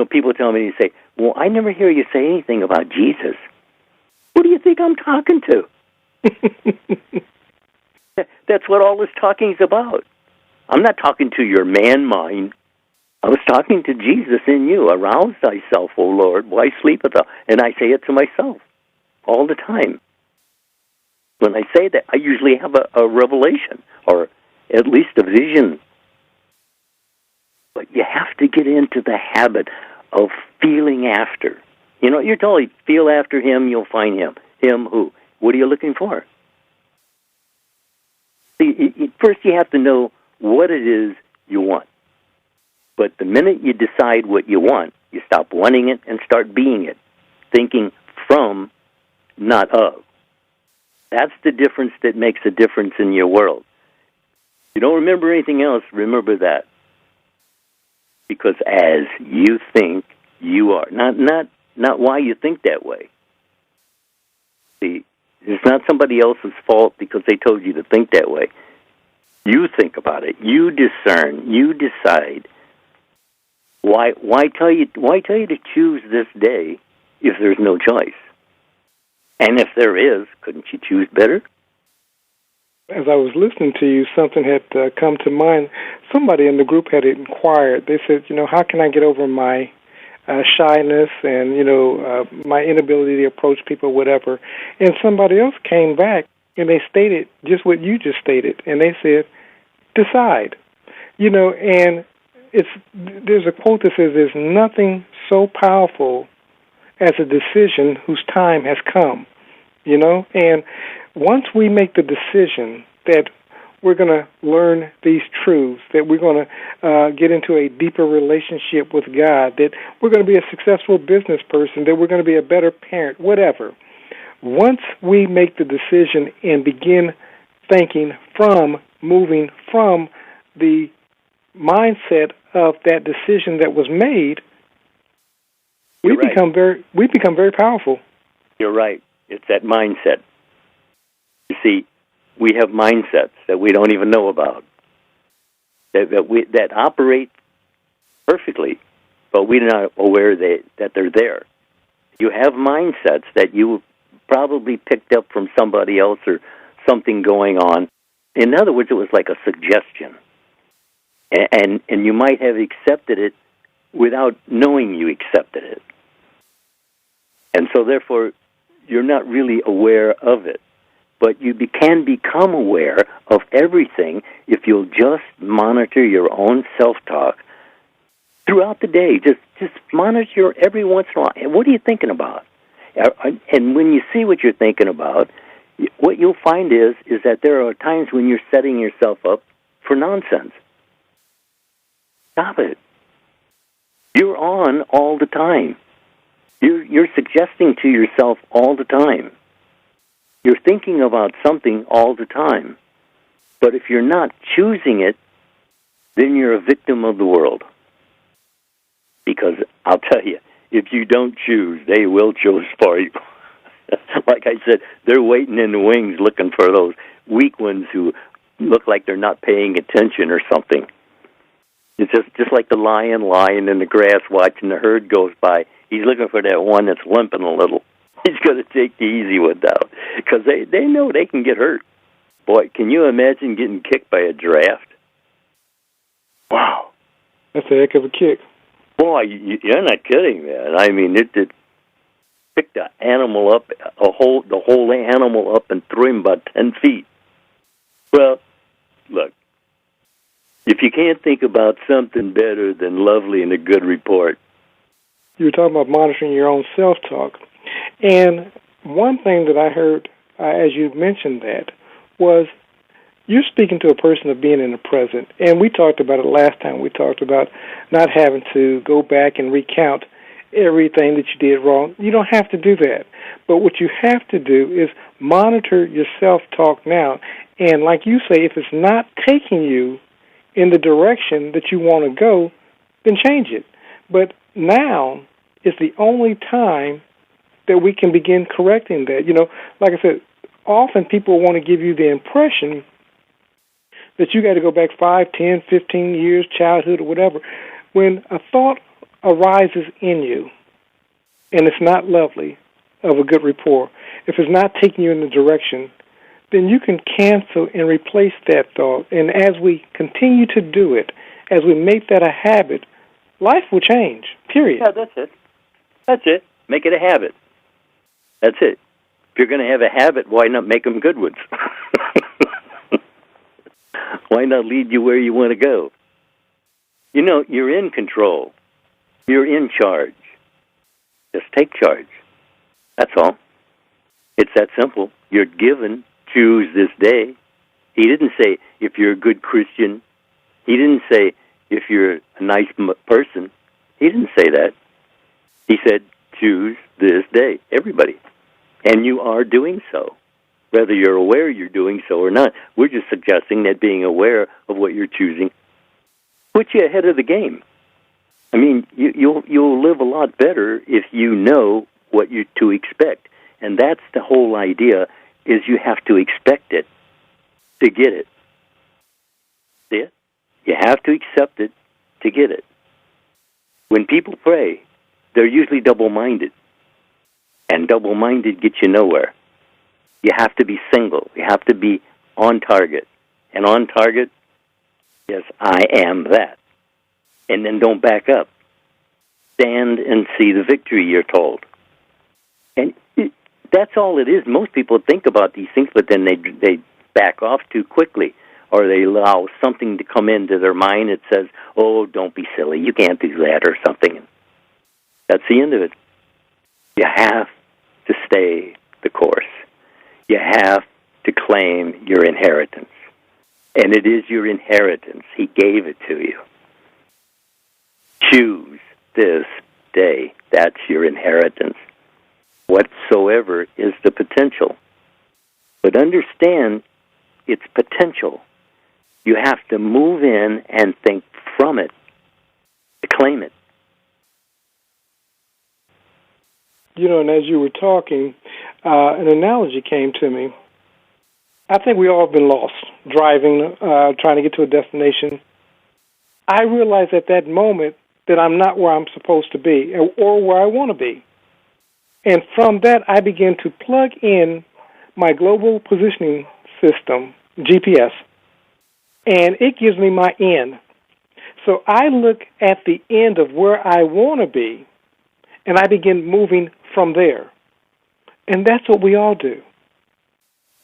People tell me, they say, well, I never hear you say anything about Jesus. Who do you think I'm talking to? That's what all this talking is about. I'm not talking to your man mind. I was talking to Jesus in you. Arouse thyself, O Lord. Why sleepeth thou? And I say it to myself all the time. When I say that, I usually have a revelation, or at least a vision. But you have to get into the habit of feeling after. You're told, feel after him, you'll find him. Him who? What are you looking for? See, first you have to know what it is you want. But the minute you decide what you want, you stop wanting it and start being it. Thinking from, not of. That's the difference that makes a difference in your world. If you don't remember anything else, remember that. Because as you think, you are. Not why you think that way. See, it's not somebody else's fault because they told you to think that way. You think about it. You discern. You decide. Why tell you to choose this day if there's no choice? And if there is, couldn't you choose better? As I was listening to you, something had come to mind. Somebody in the group had inquired. They said, how can I get over my shyness and, my inability to approach people, whatever. And somebody else came back and they stated just what you just stated. And they said, decide. And there's a quote that says, there's nothing so powerful as a decision whose time has come, And once we make the decision that we're going to learn these truths, that we're going to get into a deeper relationship with God, that we're going to be a successful business person, that we're going to be a better parent, whatever. Once we make the decision and begin moving from the mindset of that decision that was made, we become very powerful. You're right. It's that mindset. You see, we have mindsets that we don't even know about, that operate perfectly, but we're not aware that they're there. You have mindsets that you probably picked up from somebody else or something going on. In other words, it was like a suggestion. And you might have accepted it without knowing you accepted it. And so, therefore, you're not really aware of it. But you can become aware of everything if you'll just monitor your own self-talk throughout the day. Just monitor every once in a while. And what are you thinking about? And when you see what you're thinking about, what you'll find is that there are times when you're setting yourself up for nonsense. Stop it. You're on all the time. You're suggesting to yourself all the time. You're thinking about something all the time. But if you're not choosing it, then you're a victim of the world. Because I'll tell you, if you don't choose, they will choose for you. Like I said, they're waiting in the wings looking for those weak ones who look like they're not paying attention or something. It's just like the lion lying in the grass watching the herd goes by. He's looking for that one that's limping a little. He's going to take the easy one down because they know they can get hurt. Boy, can you imagine getting kicked by a giraffe? Wow. That's a heck of a kick. Boy, you're not kidding, man. I mean, it picked the animal up, the whole animal up and threw him about 10 feet. Well, look, if you can't think about something better than lovely and a good report. You were talking about monitoring your own self-talk. And one thing that I heard as you mentioned that was you're speaking to a person of being in the present. And we talked about it last time. We talked about not having to go back and recount everything that you did wrong. You don't have to do that. But what you have to do is monitor your self-talk now. And like you say, if it's not taking you in the direction that you want to go, then change it. But now is the only time that we can begin correcting that. You know, like I said, often people want to give you the impression that you got to go back 5, 10, 15 years, childhood or whatever. When a thought arises in you, and it's not lovely, of a good rapport, if it's not taking you in the direction, then you can cancel and replace that thought. And as we continue to do it, as we make that a habit, life will change, period. Yeah, that's it. That's it. Make it a habit. That's it. If you're going to have a habit, why not make them good ones? Why not lead you where you want to go? You know, you're in control. You're in charge. Just take charge. That's all. It's that simple. You're given, choose this day. He didn't say if you're a good Christian. He didn't say if you're a nice person. He didn't say that. He said, choose this day. Everybody. And you are doing so. Whether you're aware you're doing so or not. We're just suggesting that being aware of what you're choosing puts you ahead of the game. I mean, you'll live a lot better if you know what you're to expect. And that's the whole idea, is you have to expect it to get it. See it? You have to accept it to get it. When people pray, they're usually double-minded. And double-minded gets you nowhere. You have to be single. You have to be on target. And on target, yes, I am that. And then don't back up. Stand and see the victory, you're told. And that's all it is. Most people think about these things, but then they back off too quickly, or they allow something to come into their mind that says, oh, don't be silly, you can't do that, or something. That's the end of it. You have to stay the course. You have to claim your inheritance. And it is your inheritance. He gave it to you. Choose this day. That's your inheritance. Whatsoever is the potential. But understand its potential. You have to move in and think from it to claim it. You know, and as you were talking, an analogy came to me. I think we all have been lost, driving, trying to get to a destination. I realized at that moment that I'm not where I'm supposed to be or where I want to be. And from that, I began to plug in my global positioning system, GPS, and it gives me my end. So I look at the end of where I want to be, and I begin moving from there. And that's what we all do.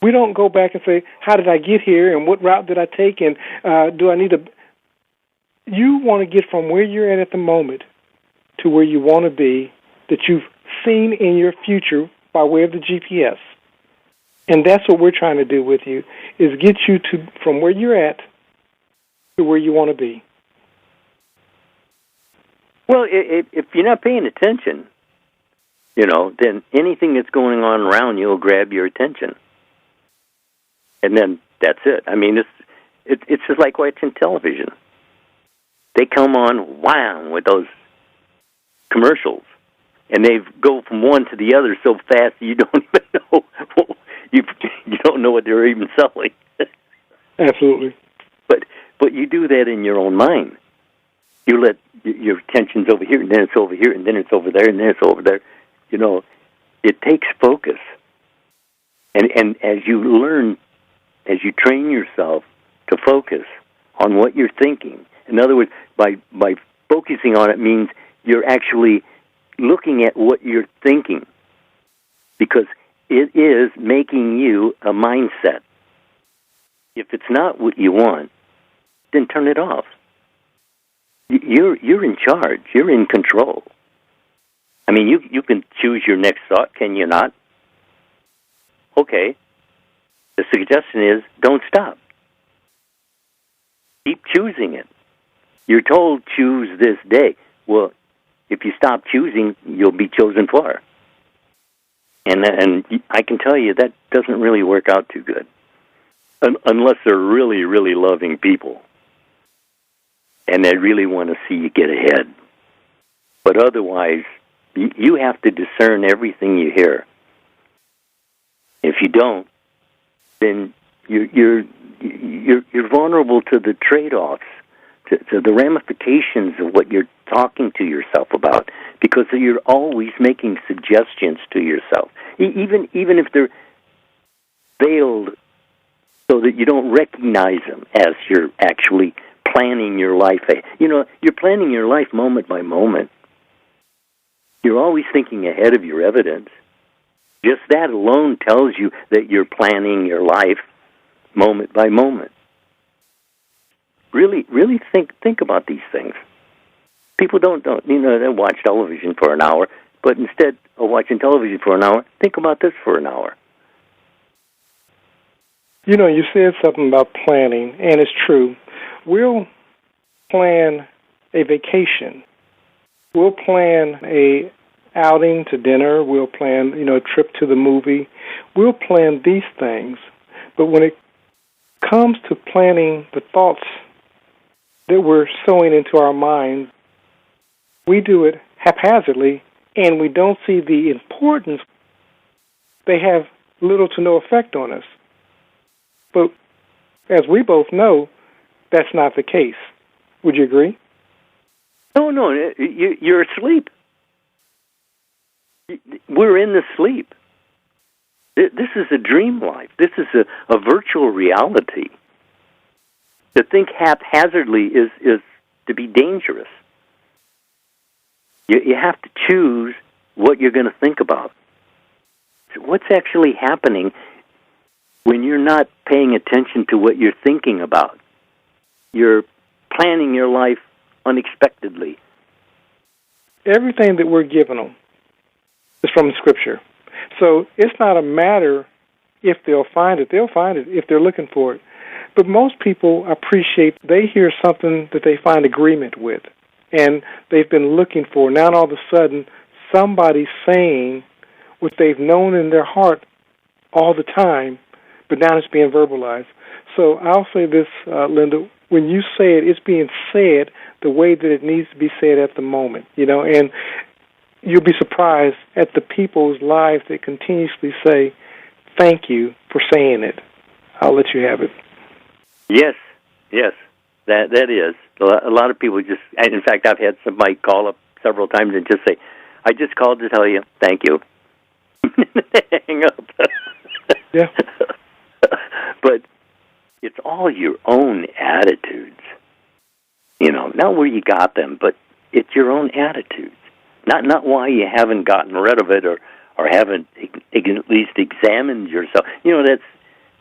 We don't go back and say, how did I get here, and what route did I take, and do I need to... You want to get from where you're at the moment to where you want to be, that you've seen in your future by way of the GPS. And that's what we're trying to do with you, is get you to from where you're at to where you want to be. Well, if you're not paying attention, you know, then anything that's going on around you will grab your attention. And then that's it. I mean, it's just like watching television. They come on, wham, with those commercials. And they go from one to the other so fast you don't even know. You don't know what they're even selling. Absolutely. But you do that in your own mind. You let your attention's over here, and then it's over here, and then it's over there, and then it's over there. You know, it takes focus. And as you learn, as you train yourself to focus on what you're thinking, in other words, by focusing on it means you're actually looking at what you're thinking, because it is making you a mindset. If it's not what you want, then turn it off. You're in charge. You're in control. I mean, you can choose your next thought, can you not? Okay. The suggestion is don't stop. Keep choosing it. You're told choose this day. Well, if you stop choosing, you'll be chosen for. And I can tell you that doesn't really work out too good, unless they're really, really loving people, and they really want to see you get ahead. But otherwise, you have to discern everything you hear. If you don't, then you're vulnerable to the trade-offs to the ramifications of what you're talking to yourself about, because you're always making suggestions to yourself, even if they're veiled so that you don't recognize them as you're actually planning your life. You're planning your life moment by moment. You're always thinking ahead of your evidence. Just that alone tells you that you're planning your life moment by moment. Really think about these things. People don't they watch television for an hour, but instead of watching television for an hour, think about this for an hour. You said something about planning, and it's true. We'll plan a vacation. We'll plan a outing to dinner. We'll plan, a trip to the movie. We'll plan these things. But when it comes to planning the thoughts that we're sowing into our minds, we do it haphazardly, and we don't see the importance. They have little to no effect on us. But as we both know, that's not the case. Would you agree? No, you're asleep. We're in the sleep. This is a dream life. This is a virtual reality. To think haphazardly is to be dangerous. You have to choose what you're going to think about. So what's actually happening when you're not paying attention to what you're thinking about? You're planning your life unexpectedly. Everything that we're given them is from Scripture. So it's not a matter if they'll find it. They'll find it if they're looking for it. But most people appreciate, they hear something that they find agreement with, and they've been looking for. Now all of a sudden, somebody's saying what they've known in their heart all the time, but now it's being verbalized. So I'll say this, Linda, when you say it, it's being said the way that it needs to be said at the moment, and you'll be surprised at the people's lives that continuously say, thank you for saying it. I'll let you have it. Yes, that is. A lot of people just, and in fact, I've had somebody call up several times and just say, I just called to tell you, thank you. Hang up. Yeah. But it's all your own attitudes. Not where you got them, but it's your own attitudes. Not why you haven't gotten rid of it or haven't at least examined yourself.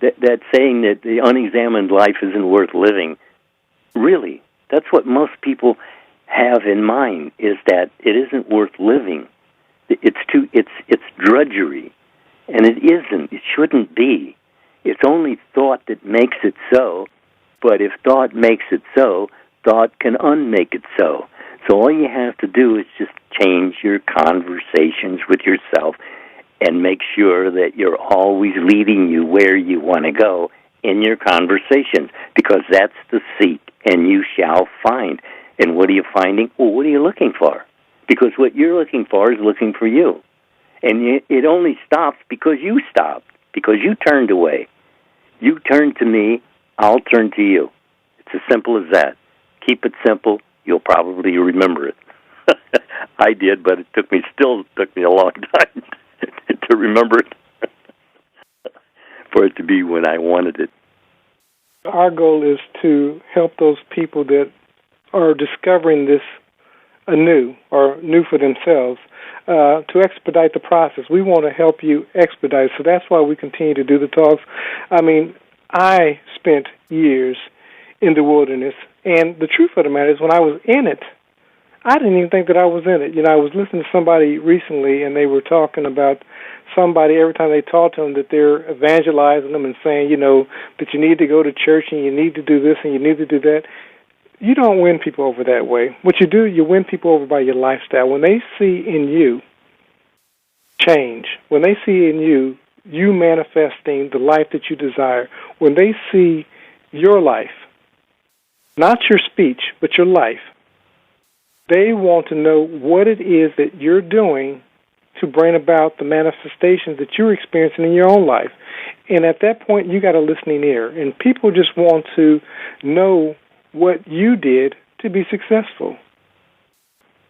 That saying that the unexamined life isn't worth living. Really, that's what most people have in mind, is that it isn't worth living. It's drudgery, and it isn't. It shouldn't be. It's only thought that makes it so. But if thought makes it so, thought can unmake it so. So all you have to do is just change your conversations with yourself and make sure that you're always leading you where you want to go in your conversations, because that's the seek, and you shall find. And what are you finding? Well, what are you looking for? Because what you're looking for is looking for you. And it only stops because you stopped, because you turned away. You turned to me, I'll turn to you. It's as simple as that. Keep it simple. You'll probably remember it. I did, but it took me a long time to remember it, for it to be when I wanted it. Our goal is to help those people that are discovering this anew or new for themselves, to expedite the process. We want to help you expedite, so that's why we continue to do the talks. I mean, I spent years in the wilderness, and the truth of the matter is when I was in it, I didn't even think that I was in it. I was listening to somebody recently, and they were talking about somebody, every time they talk to them, that they're evangelizing them and saying, that you need to go to church and you need to do this and you need to do that. You don't win people over that way. What you do, you win people over by your lifestyle. When they see in you change, when they see in you manifesting the life that you desire, when they see your life, not your speech, but your life, they want to know what it is that you're doing to bring about the manifestations that you're experiencing in your own life. And at that point, you got a listening ear. And people just want to know what you did to be successful.